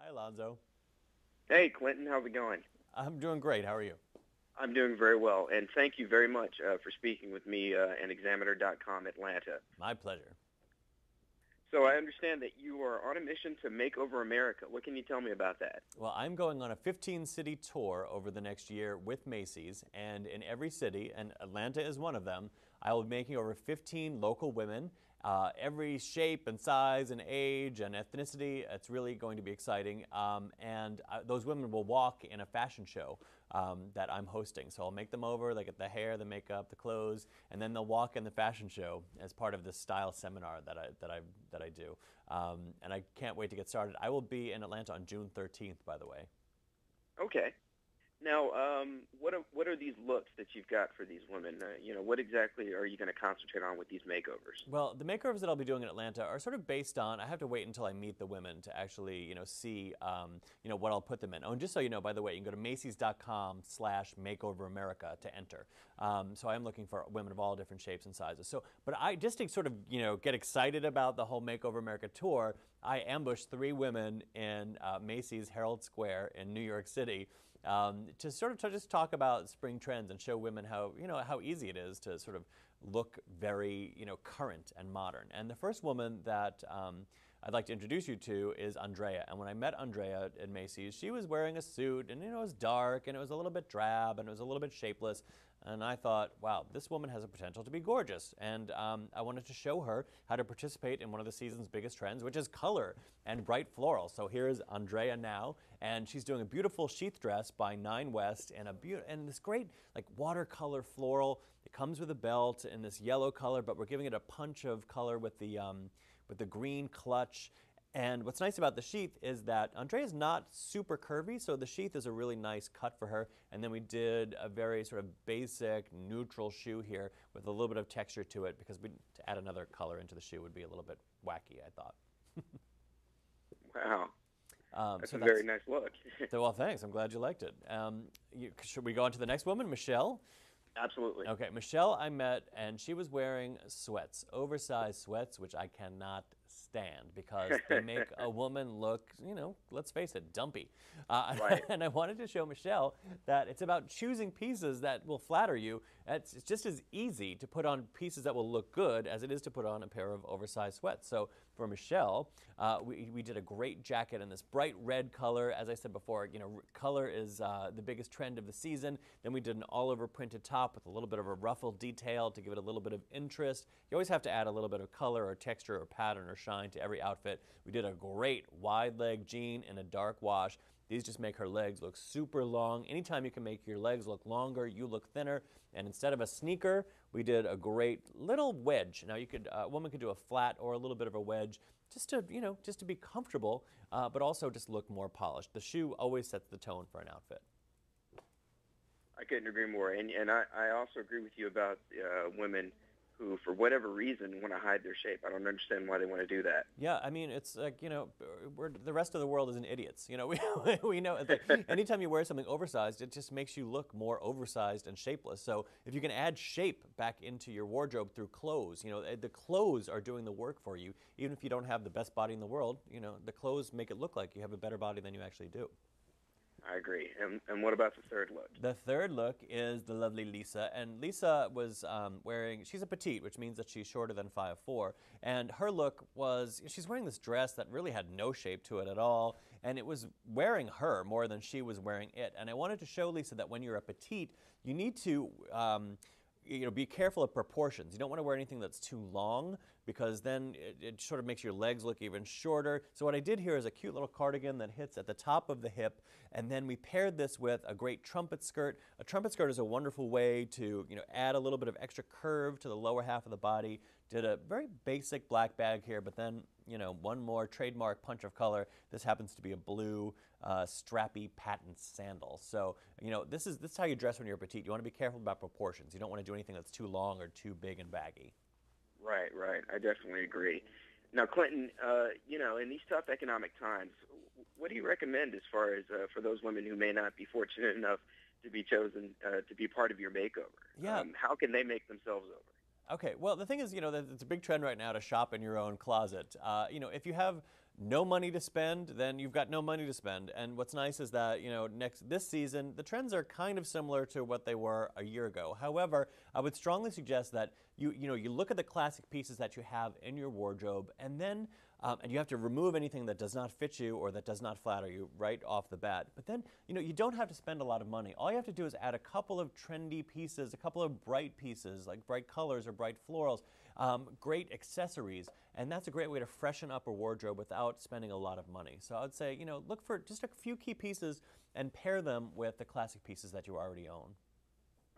Hi, Alonzo. Hey, Clinton, how's it going? I'm doing great. How are you? I'm doing very well, and thank you very much for speaking with me and examiner.com Atlanta. My pleasure. So I understand that you are on a mission to make over America. What can you tell me about that? Well, I'm going on a 15-city tour over the next year with Macy's, and in every city, and Atlanta is one of them, I will be making over 15 local women, every shape and size and age and ethnicity. It's really going to be exciting. And those women will walk in a fashion show that I'm hosting. So I'll make them over, they get the hair, the makeup, the clothes, and then they'll walk in the fashion show as part of this style seminar that I do. And I can't wait to get started. I will be in Atlanta on June 13th, by the way. Okay. Now, what are these looks that you've got for these women? What exactly are you going to concentrate on with these makeovers? Well, the makeovers that I'll be doing in Atlanta are sort of based on. I have to wait until I meet the women to actually, see, what I'll put them in. Oh, and just so you know, by the way, you can go to Macy's.com/makeoveramerica to enter. So I am looking for women of all different shapes and sizes. So, but I just to sort of, get excited about the whole Makeover America tour. I ambushed three women in Macy's Herald Square in New York City to sort of to just talk about spring trends and show women how how easy it is to sort of look very current and modern. And the first woman that I'd like to introduce you to is Andrea. And when I met Andrea at Macy's, she was wearing a suit, and it was dark, and it was a little bit drab, and it was a little bit shapeless. And I thought, wow, this woman has a potential to be gorgeous. And I wanted to show her how to participate in one of the season's biggest trends, which is color and bright floral. So here's Andrea now, and she's doing a beautiful sheath dress by Nine West, and this great like watercolor floral. It comes with a belt in this yellow color, but we're giving it a punch of color with the green clutch. And what's nice about the sheath is that Andrea's not super curvy, so the sheath is a really nice cut for her. And then we did a very sort of basic neutral shoe here with a little bit of texture to it because to add another color into the shoe would be a little bit wacky, I thought. Wow, that's So a very that's nice look. well, thanks. I'm glad you liked it. Should we go on to the next woman, Michelle? Absolutely. Okay, Michelle I met, and she was wearing sweats, oversized sweats, which I cannot stand because they make a woman look, let's face it, dumpy. Right. And I wanted to show Michelle that it's about choosing pieces that will flatter you. It's just as easy to put on pieces that will look good as it is to put on a pair of oversized sweats. So for Michelle, we did a great jacket in this bright red color. As I said before, color is the biggest trend of the season. Then we did an all-over printed top with a little bit of a ruffled detail to give it a little bit of interest. You always have to add a little bit of color or texture or pattern or shine to every outfit. We did a great wide leg jean in a dark wash. These just make her legs look super long. Anytime you can make your legs look longer, you look thinner. And instead of a sneaker, we did a great little wedge. Now a woman could do a flat or a little bit of a wedge just to, just to be comfortable, but also just look more polished. The shoe always sets the tone for an outfit. I couldn't agree more. And I also agree with you about women who, for whatever reason, want to hide their shape. I don't understand why they want to do that. Yeah, I mean, it's like, the rest of the world isn't idiots. We know it's like anytime you wear something oversized, it just makes you look more oversized and shapeless. So if you can add shape back into your wardrobe through clothes, the clothes are doing the work for you. Even if you don't have the best body in the world, the clothes make it look like you have a better body than you actually do. I agree. And what about the third look? The third look is the lovely Lisa, and Lisa was she's a petite, which means that she's shorter than 5'4", and her look was, she's wearing this dress that really had no shape to it at all, and it was wearing her more than she was wearing it, and I wanted to show Lisa that when you're a petite, you need to be careful of proportions. You don't want to wear anything that's too long because then it sort of makes your legs look even shorter. So what I did here is a cute little cardigan that hits at the top of the hip, and then we paired this with a great trumpet skirt. A trumpet skirt is a wonderful way to add a little bit of extra curve to the lower half of the body. Did a very basic black bag here, but then one more trademark punch of color. This happens to be a blue strappy patent sandal. So this is how you dress when you're petite. You want to be careful about proportions. You don't want to do anything that's too long or too big and baggy. Right, right. I definitely agree. Now, Clinton, in these tough economic times, what do you recommend as far as for those women who may not be fortunate enough to be chosen to be part of your makeover? Yeah. How can they make themselves over? Okay, well, the thing is, that it's a big trend right now to shop in your own closet. If you have no money to spend, then you've got no money to spend. And what's nice is that, this season, the trends are kind of similar to what they were a year ago. However, I would strongly suggest that you look at the classic pieces that you have in your wardrobe, and then and you have to remove anything that does not fit you or that does not flatter you right off the bat. But then, you don't have to spend a lot of money. All you have to do is add a couple of trendy pieces, a couple of bright pieces, like bright colors or bright florals, great accessories, and that's a great way to freshen up a wardrobe without spending a lot of money. So I would say, look for just a few key pieces and pair them with the classic pieces that you already own.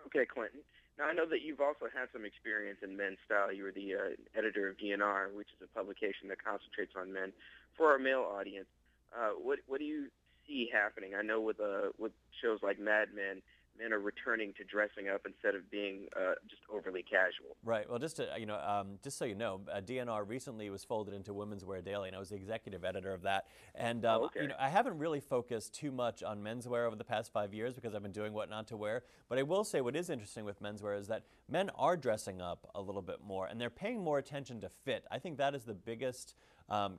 Okay, Clinton. Now, I know that you've also had some experience in men's style. You were the editor of DNR, which is a publication that concentrates on men for our male audience. What do you see happening? I know with shows like Mad Men, men are returning to dressing up instead of being just overly casual. Right. Well, just so you know, DNR recently was folded into Women's Wear Daily, and I was the executive editor of that. And Okay. I haven't really focused too much on menswear over the past 5 years because I've been doing what not to wear. But I will say what is interesting with menswear is that men are dressing up a little bit more, and they're paying more attention to fit. I think that is the biggest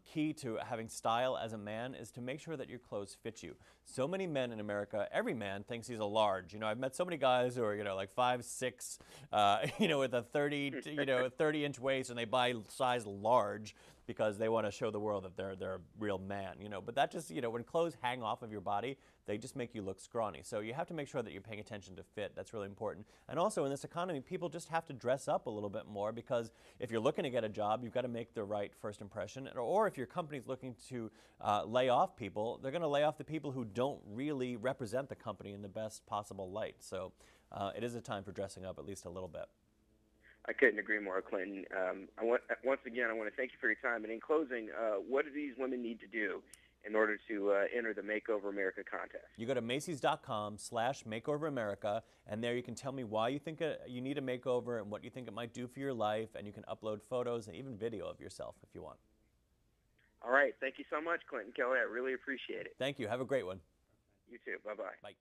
key to having style as a man, is to make sure that your clothes fit you. So many men in America, every man thinks he's a large. I've met so many guys who are, like 5'6", with a 30-inch waist, and they buy size large because they want to show the world that they're a real man, But that just, when clothes hang off of your body, they just make you look scrawny. So you have to make sure that you're paying attention to fit. That's really important. And also in this economy, people just have to dress up a little bit more, because if you're looking to get a job, you've got to make the right first impression. Or if your company's looking to lay off people, they're going to lay off the people who don't really represent the company in the best possible light. So it is a time for dressing up at least a little bit. I couldn't agree more, Clinton. Once again, I want to thank you for your time. And in closing, what do these women need to do in order to enter the Makeover America contest? You go to Macys.com/MakeoverAmerica, and there you can tell me why you think you need a makeover and what you think it might do for your life, and you can upload photos and even video of yourself if you want. All right. Thank you so much, Clinton Kelly. I really appreciate it. Thank you. Have a great one. You too. Bye-bye. Bye.